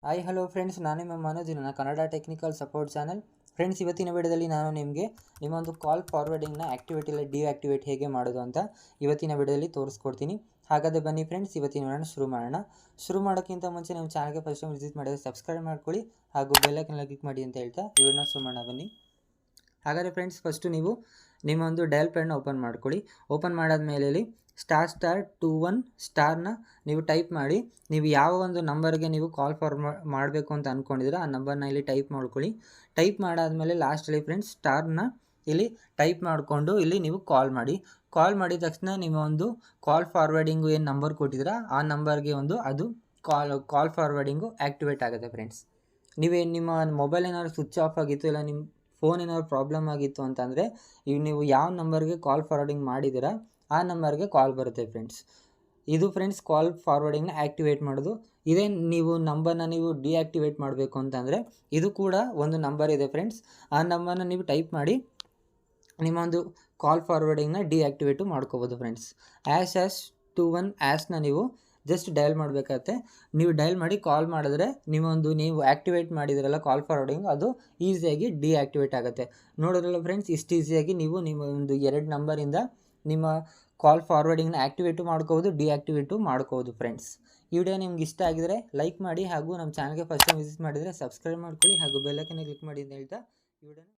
Hi hello friends, ನಾನು ನಿಮ್ಮ ಮನೋಜ್, ನನ್ನ Kannada technical support channel. Friends, ಇವತ್ತಿನ ವಿಡಿಯೋದಲ್ಲಿ ನಾನು ನಿಮಗೆ ನಿಮ್ಮೊಂದು ಕಾಲ್ ಫಾರ್ವರ್ಡಿಂಗ್ನ ಆ್ಯಕ್ಟಿವೇಟ್ ಇಲ್ಲ ಡಿಆಕ್ಟಿವೇಟ್ ಹೇಗೆ ಮಾಡೋದು ಅಂತ ಇವತ್ತಿನ ವಿಡಿಯೋದಲ್ಲಿ ತೋರಿಸ್ಕೊಡ್ತೀನಿ. ಹಾಗಾದರೆ ಬನ್ನಿ ಫ್ರೆಂಡ್ಸ್, ಇವತ್ತಿನ ವಿಡಿಯೋನ ಶುರು ಮಾಡೋಣ. ಶುರು ಮಾಡೋಕ್ಕಿಂತ ಮುಂಚೆ ನಿಮ್ಮ ಚಾನಲ್ಗೆ ಫಸ್ಟ್ ಟೈಮ್ ವಿಸಿಟ್ ಮಾಡಿದರೆ ಸಬ್ಸ್ಕ್ರೈಬ್ ಮಾಡ್ಕೊಳ್ಳಿ ಹಾಗೂ ಬೆಲ್ಲೈಕನ್ನ ಕ್ಲಿಕ್ ಮಾಡಿ ಅಂತ ಹೇಳ್ತಾ ಈ ವಿಡಿಯೋನ ಶುರು ಮಾಡೋಣ ಬನ್ನಿ. ಹಾಗಾದರೆ ಫ್ರೆಂಡ್ಸ್, ಫಸ್ಟು ನೀವು ನಿಮ್ಮ ಒಂದು ಡಯಲ್ ಪ್ಯಾಡ್ನ ಓಪನ್ ಮಾಡ್ಕೊಳ್ಳಿ. ಓಪನ್ ಮಾಡಾದ್ಮೇಲೆ ***21* ನೀವು ಟೈಪ್ ಮಾಡಿ. ನೀವು ಯಾವ ಒಂದು ನಂಬರ್ಗೆ ನೀವು ಕಾಲ್ ಮಾಡಬೇಕು ಅಂತ ಅಂದ್ಕೊಂಡಿದ್ರೆ ಆ ನಂಬರ್ನ ಇಲ್ಲಿ ಟೈಪ್ ಮಾಡ್ಕೊಳ್ಳಿ. ಟೈಪ್ ಮಾಡಾದ್ಮೇಲೆ ಲಾಸ್ಟಲ್ಲಿ ಫ್ರೆಂಡ್ಸ್ ಸ್ಟಾರ್ನ ಇಲ್ಲಿ ಟೈಪ್ ಮಾಡಿಕೊಂಡು ಇಲ್ಲಿ ನೀವು ಕಾಲ್ ಮಾಡಿ. ಕಾಲ್ ಮಾಡಿದ ತಕ್ಷಣ ನಿಮ್ಮ ಒಂದು ಕಾಲ್ ಫಾರ್ವರ್ಡಿಂಗು ಏನು ನಂಬರ್ ಕೊಟ್ಟಿದ್ದೀರಾ ಆ ನಂಬರ್ಗೆ ಅದು ಕಾಲ್ ಫಾರ್ವರ್ಡಿಂಗು ಆ್ಯಕ್ಟಿವೇಟ್ ಆಗುತ್ತೆ ಫ್ರೆಂಡ್ಸ್. ನಿಮ್ಮ ಮೊಬೈಲ್ ಏನಾದ್ರು ಸ್ವಿಚ್ ಆಫ್ ಆಗಿತ್ತು, ಇಲ್ಲ ನಿಮ್ಮ ಫೋನ್ ಏನಾದ್ರು ಪ್ರಾಬ್ಲಮ್ ಆಗಿತ್ತು ಅಂತಂದರೆ ಈಗ ನೀವು ಯಾವ ನಂಬರ್ಗೆ ಕಾಲ್ ಫಾರ್ವರ್ಡಿಂಗ್ ಮಾಡಿದ್ದೀರಾ ಆ ನಂಬರ್ಗೆ ಕಾಲ್ ಬರುತ್ತೆ ಫ್ರೆಂಡ್ಸ್. ಇದು ಫ್ರೆಂಡ್ಸ್ ಕಾಲ್ ಫಾರ್ವರ್ಡಿಂಗ್ನ ಆ್ಯಕ್ಟಿವೇಟ್ ಮಾಡೋದು. ಇದೇ ನೀವು ನಂಬರ್ನ ನೀವು ಡಿಆಕ್ಟಿವೇಟ್ ಮಾಡಬೇಕು ಅಂತಂದರೆ ಇದು ಕೂಡ ಒಂದು ನಂಬರ್ ಇದೆ ಫ್ರೆಂಡ್ಸ್. ಆ ನಂಬರ್ನ ನೀವು ಟೈಪ್ ಮಾಡಿ ನಿಮ್ಮ ಒಂದು ಕಾಲ್ ಫಾರ್ವರ್ಡಿಂಗ್ನ ಡಿಆಕ್ಟಿವೇಟು ಮಾಡ್ಕೋಬೋದು ಫ್ರೆಂಡ್ಸ್. *#21# ನೀವು ಜಸ್ಟ್ ಡಯಲ್ ಮಾಡಬೇಕಾಗತ್ತೆ. ನೀವು ಡಯಲ್ ಮಾಡಿ ಕಾಲ್ ಮಾಡಿದ್ರೆ ನೀವು ಆ್ಯಕ್ಟಿವೇಟ್ ಮಾಡಿದ್ರಲ್ಲ ಕಾಲ್ ಫಾರ್ವರ್ಡಿಂಗ್, ಅದು ಈಸಿಯಾಗಿ ಡಿಆಕ್ಟಿವೇಟ್ ಆಗುತ್ತೆ. ನೋಡೋದ್ರಲ್ಲ ಫ್ರೆಂಡ್ಸ್, ಇಷ್ಟು ಈಸಿಯಾಗಿ ನೀವು ನಿಮ್ಮ ಒಂದು 2 ನಂಬರಿಂದ ನಿಮ್ಮ ಕಾಲ್ ಫಾರ್ವರ್ಡಿಂಗ್ನ ಆ್ಯಕ್ಟಿವೇಟು ಮಾಡ್ಕೋಬೋದು, ಡಿಆಕ್ಟಿವೇಟು ಮಾಡ್ಕೋಬೋದು ಫ್ರೆಂಡ್ಸ್. ಈ ವಿಡಿಯೋ ನಿಮ್ಗೆ ಇಷ್ಟ ಆಗಿದರೆ ಲೈಕ್ ಮಾಡಿ ಹಾಗೂ ನಮ್ಮ ಚಾನಲ್ಗೆ ಫಸ್ಟ್ ಟೈಮ್ ವಿಸಿಟ್ ಮಾಡಿದರೆ ಸಬ್ಸ್ಕ್ರೈಬ್ ಮಾಡ್ಕೊಳ್ಳಿ ಹಾಗೂ ಬೆಲ್ ಐಕಾನ್ ಕ್ಲಿಕ್ ಮಾಡಿ ಅಂತ ಹೇಳ್ತಾ ಈ ವಿಡಿಯೋನ